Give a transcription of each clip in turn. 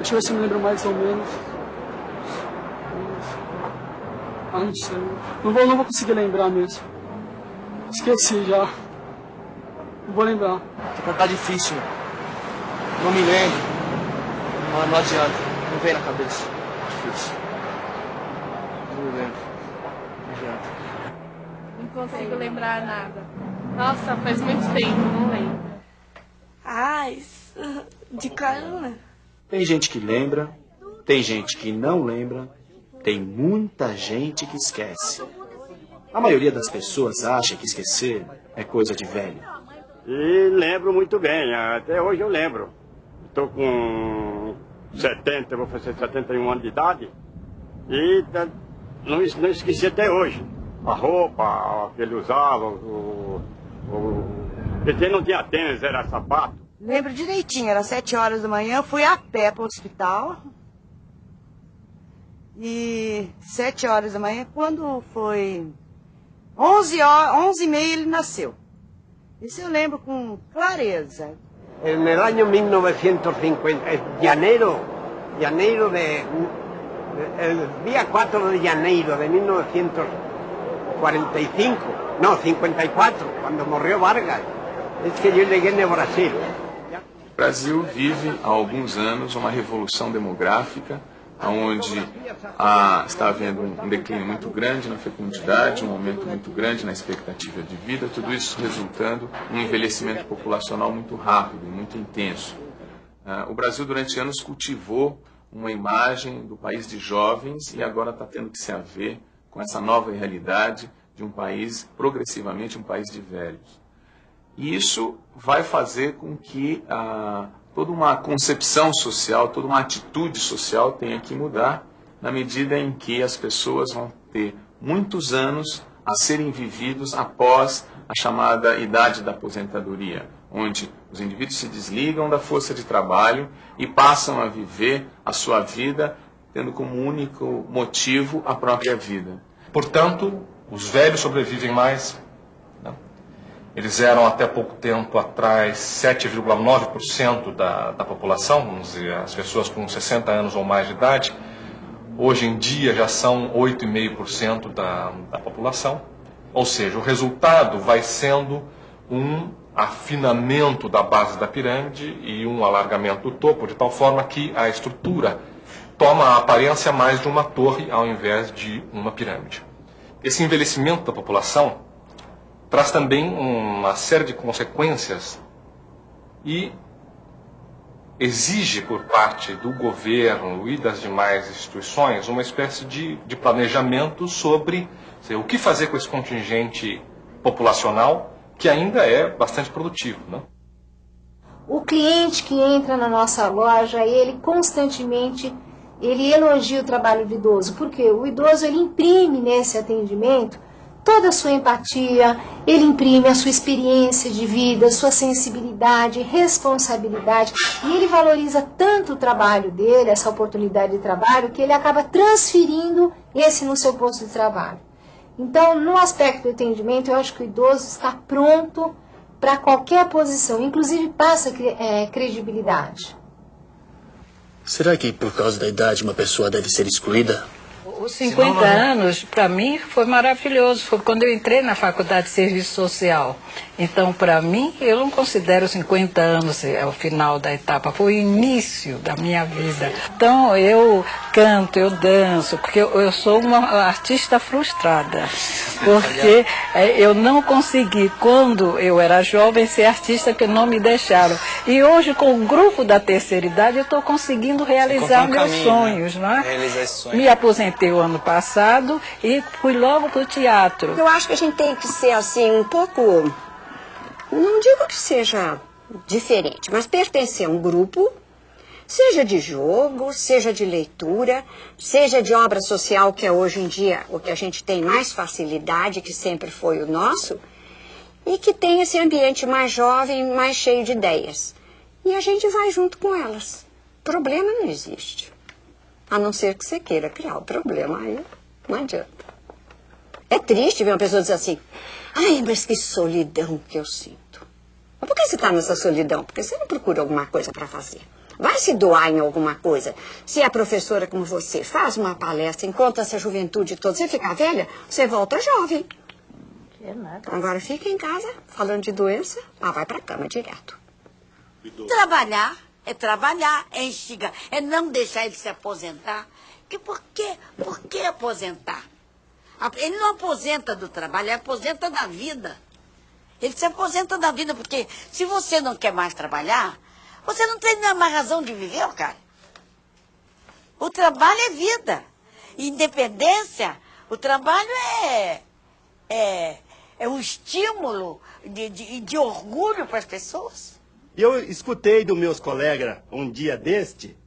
Deixa eu ver se eu me lembro mais ou menos. Ah, não sei. Não vou conseguir lembrar mesmo. Esqueci já. Não vou lembrar. Tá difícil. Não me lembro. Não adianta. Não vem na cabeça. Difícil. Não me lembro. Não adianta. Não consigo lembrar nada. Nossa, faz muito tempo, não lembro. Ai, de cara. Tem gente que lembra, tem gente que não lembra, tem muita gente que esquece. A maioria das pessoas acha que esquecer é coisa de velho. E lembro muito bem, até hoje eu lembro. Estou com 70, vou fazer 71 anos de idade e não esqueci até hoje. A roupa que ele usava, porque não tinha tênis, era sapato. Lembro direitinho, era 7 horas da manhã, eu fui a pé para o hospital. E 7 horas da manhã, quando foi 11h30 ele nasceu. Isso eu lembro com clareza. En el año 1950, el día 4 de janeiro de 1945, no, 54, cuando murió Vargas, es que yo llegué no Brasil. O Brasil vive há alguns anos uma revolução demográfica, onde está havendo um declínio muito grande na fecundidade, um aumento muito grande na expectativa de vida, tudo isso resultando em um envelhecimento populacional muito rápido, muito intenso. O Brasil, durante anos, cultivou uma imagem do país de jovens e agora está tendo que se haver com essa nova realidade de um país, progressivamente, um país de velhos. E isso vai fazer com que toda uma concepção social, toda uma atitude social tenha que mudar, na medida em que as pessoas vão ter muitos anos a serem vividos após a chamada idade da aposentadoria, onde os indivíduos se desligam da força de trabalho e passam a viver a sua vida tendo como único motivo a própria vida. Portanto, os velhos sobrevivem mais. Eles eram até pouco tempo atrás 7,9% da população, vamos dizer, as pessoas com 60 anos ou mais de idade. Hoje em dia já são 8,5% da população. Ou seja, o resultado vai sendo um afinamento da base da pirâmide e um alargamento do topo, de tal forma que a estrutura toma a aparência mais de uma torre ao invés de uma pirâmide. Esse envelhecimento da população traz também uma série de consequências e exige por parte do governo e das demais instituições uma espécie de planejamento sobre o que fazer com esse contingente populacional que ainda é bastante produtivo, né? O cliente que entra na nossa loja, ele constantemente elogia o trabalho do idoso, porque o idoso ele imprime nesse atendimento toda a sua empatia, ele imprime a sua experiência de vida, sua sensibilidade, responsabilidade, e ele valoriza tanto o trabalho dele, essa oportunidade de trabalho, que ele acaba transferindo esse no seu posto de trabalho. Então, no aspecto do atendimento, eu acho que o idoso está pronto para qualquer posição, inclusive passa credibilidade. Será que por causa da idade uma pessoa deve ser excluída? Os 50 anos, para mim, foi maravilhoso. Foi quando eu entrei na Faculdade de Serviço Social. Então, para mim, eu não considero 50 anos o final da etapa. Foi o início da minha vida. Então, eu canto, eu danço, porque eu sou uma artista frustrada. Porque eu não consegui, quando eu era jovem, ser artista, porque não me deixaram. E hoje, com o grupo da terceira idade, eu estou conseguindo realizar meus sonhos, não é? Realizar esse sonho. Me aposentei o ano passado e fui logo para o teatro. Eu acho que a gente tem que ser assim um pouco, não digo que seja diferente, mas pertencer a um grupo, seja de jogo, seja de leitura, seja de obra social, que é hoje em dia o que a gente tem mais facilidade, que sempre foi o nosso, e que tem esse ambiente mais jovem, mais cheio de ideias. E a gente vai junto com elas. Problema não existe. A não ser que você queira criar o problema, aí não adianta. É triste ver uma pessoa dizer assim, ai, mas que solidão que eu sinto. Mas por que você está nessa solidão? Porque você não procura alguma coisa para fazer. Vai se doar em alguma coisa. Se é professora como você, faz uma palestra, encontra essa juventude toda, você fica velha, você volta jovem. Que nada. Agora fica em casa, falando de doença, vai pra cama direto. Trabalhar, é instigar, é não deixar ele se aposentar. Por que aposentar? Ele não aposenta do trabalho, ele aposenta da vida. Ele se aposenta da vida, porque se você não quer mais trabalhar, você não tem nenhuma razão de viver, cara. O trabalho é vida. Independência, o trabalho é um estímulo de orgulho para as pessoas. Eu escutei dos meus colegas um dia deste,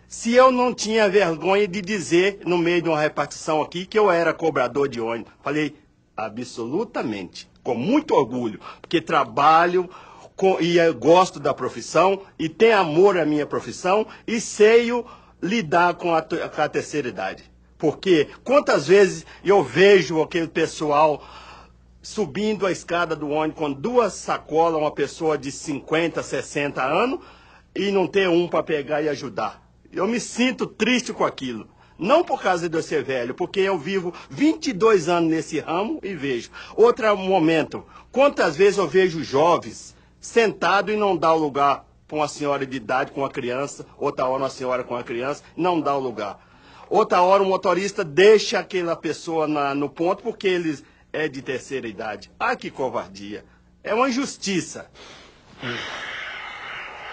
se eu não tinha vergonha de dizer, no meio de uma repartição aqui, que eu era cobrador de ônibus. Falei, absolutamente, com muito orgulho, porque trabalho e eu gosto da profissão, e tenho amor à minha profissão, e sei lidar com a terceira idade. Porque quantas vezes eu vejo aquele pessoal subindo a escada do ônibus com 2 sacolas, uma pessoa de 50, 60 anos, e não ter um para pegar e ajudar. Eu me sinto triste com aquilo. Não por causa de eu ser velho, porque eu vivo 22 anos nesse ramo e vejo. Outro momento, quantas vezes eu vejo jovens sentados e não dá o lugar para uma senhora de idade com uma criança, outra hora uma senhora com uma criança, não dá o lugar. Outra hora o motorista deixa aquela pessoa no ponto porque eles é de terceira idade. Ai, que covardia. É uma injustiça.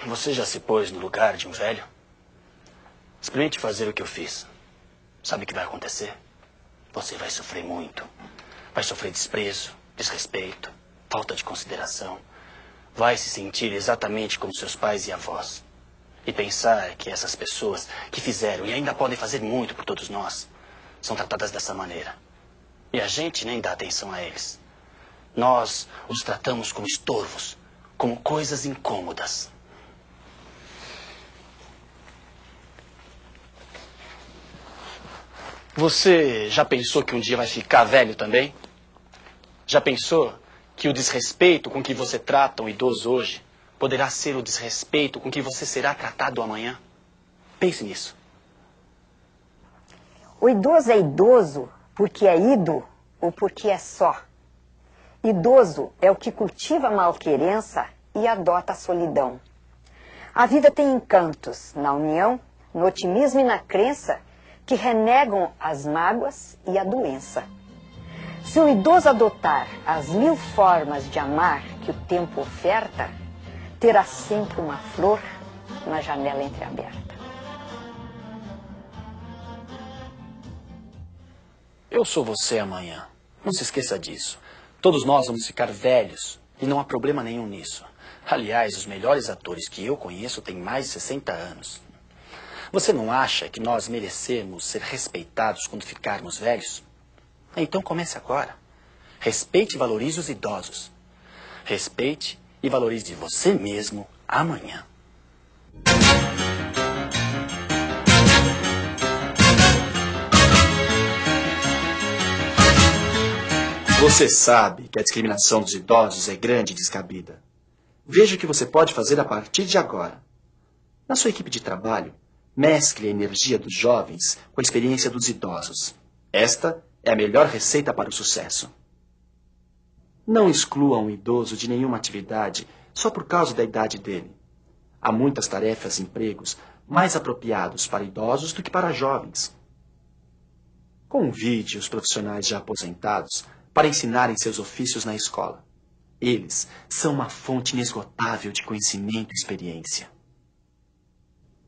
Você já se pôs no lugar de um velho? Experimente fazer o que eu fiz. Sabe o que vai acontecer? Você vai sofrer muito. Vai sofrer desprezo, desrespeito, falta de consideração. Vai se sentir exatamente como seus pais e avós. E pensar que essas pessoas que fizeram e ainda podem fazer muito por todos nós são tratadas dessa maneira. E a gente nem dá atenção a eles. Nós os tratamos como estorvos, como coisas incômodas. Você já pensou que um dia vai ficar velho também? Já pensou que o desrespeito com que você trata um idoso hoje poderá ser o desrespeito com que você será tratado amanhã? Pense nisso. O idoso é idoso porque é ido ou porque é só. Idoso é o que cultiva a malquerença e adota a solidão. A vida tem encantos na união, no otimismo e na crença que renegam as mágoas e a doença. Se o idoso adotar as 1000 formas de amar que o tempo oferta, terá sempre uma flor na janela entreaberta. Eu sou você amanhã. Não se esqueça disso. Todos nós vamos ficar velhos e não há problema nenhum nisso. Aliás, os melhores atores que eu conheço têm mais de 60 anos. Você não acha que nós merecemos ser respeitados quando ficarmos velhos? Então comece agora. Respeite e valorize os idosos. Respeite e valorize você mesmo amanhã. Você sabe que a discriminação dos idosos é grande e descabida. Veja o que você pode fazer a partir de agora. Na sua equipe de trabalho, mescle a energia dos jovens com a experiência dos idosos. Esta é a melhor receita para o sucesso. Não exclua um idoso de nenhuma atividade só por causa da idade dele. Há muitas tarefas e empregos mais apropriados para idosos do que para jovens. Convide os profissionais já aposentados para ensinarem seus ofícios na escola. Eles são uma fonte inesgotável de conhecimento e experiência.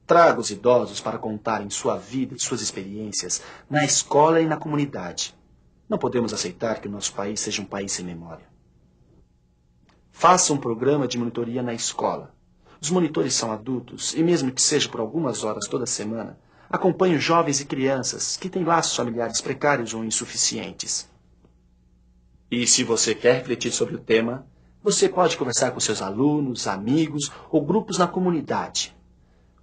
Traga os idosos para contarem sua vida e suas experiências na escola e na comunidade. Não podemos aceitar que o nosso país seja um país sem memória. Faça um programa de monitoria na escola. Os monitores são adultos e, mesmo que seja por algumas horas toda semana, acompanhem jovens e crianças que têm laços familiares precários ou insuficientes. E se você quer refletir sobre o tema, você pode conversar com seus alunos, amigos ou grupos na comunidade.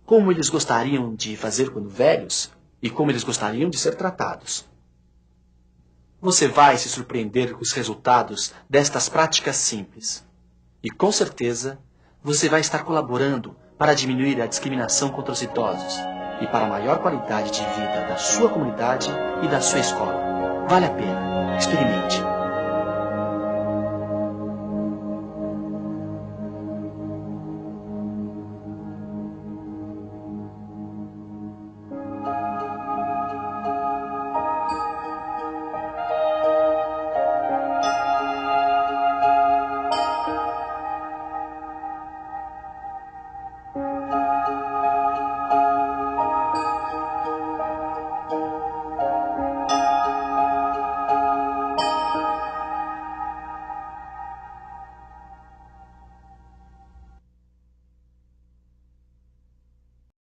Como eles gostariam de fazer quando velhos e como eles gostariam de ser tratados. Você vai se surpreender com os resultados destas práticas simples. E com certeza, você vai estar colaborando para diminuir a discriminação contra os idosos e para a maior qualidade de vida da sua comunidade e da sua escola. Vale a pena. Experimente.